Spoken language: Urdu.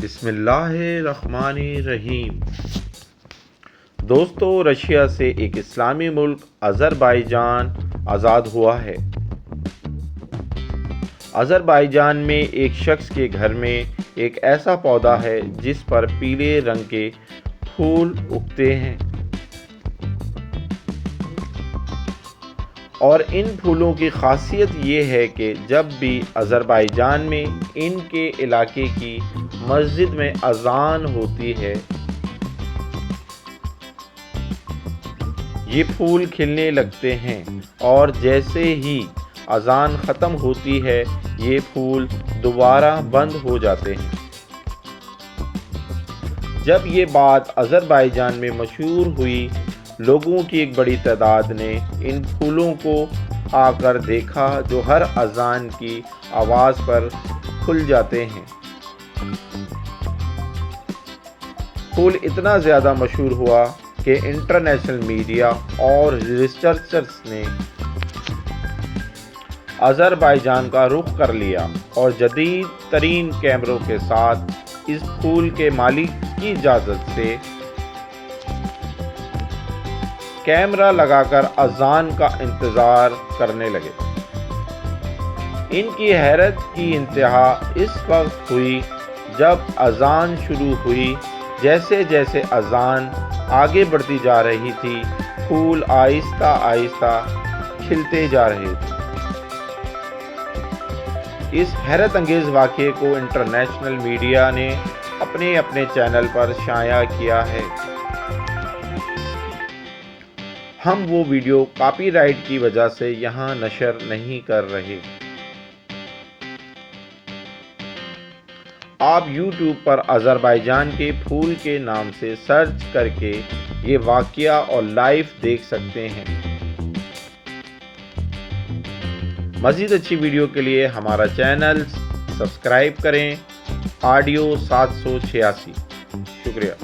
بسم اللہ الرحمن الرحیم۔ دوستو، رشیا سے ایک اسلامی ملک آذربائیجان آزاد ہوا ہے۔ آذربائیجان میں ایک شخص کے گھر میں ایک ایسا پودا ہے جس پر پیلے رنگ کے پھول اگتے ہیں، اور ان پھولوں کی خاصیت یہ ہے کہ جب بھی آذربائیجان میں ان کے علاقے کی مسجد میں اذان ہوتی ہے، یہ پھول کھلنے لگتے ہیں، اور جیسے ہی اذان ختم ہوتی ہے یہ پھول دوبارہ بند ہو جاتے ہیں۔ جب یہ بات آذربائیجان میں مشہور ہوئی، لوگوں کی ایک بڑی تعداد نے ان پھولوں کو آ کر دیکھا جو ہر اذان کی آواز پر کھل جاتے ہیں۔ پھول اتنا زیادہ مشہور ہوا کہ انٹرنیشنل میڈیا اور ریسرچرز نے آذربائیجان کا رخ کر لیا، اور جدید ترین کیمروں کے ساتھ اس پھول کے مالک کی اجازت سے کیمرہ لگا کر اذان کا انتظار کرنے لگے۔ ان کی حیرت کی انتہا اس وقت ہوئی جب اذان شروع ہوئی۔ جیسے جیسے اذان آگے بڑھتی جا رہی تھی، پھول آہستہ آہستہ کھلتے جا رہے تھے۔ اس حیرت انگیز واقعے کو انٹرنیشنل میڈیا نے اپنے چینل پر شائع کیا ہے۔ ہم وہ ویڈیو کاپی رائٹ کی وجہ سے یہاں نشر نہیں کر رہے۔ آپ یوٹیوب پر آذربائیجان کے پھول کے نام سے سرچ کر کے یہ واقعہ اور لائیو دیکھ سکتے ہیں۔ مزید اچھی ویڈیو کے لیے ہمارا چینل سبسکرائب کریں۔ آڈیو 786۔ شکریہ۔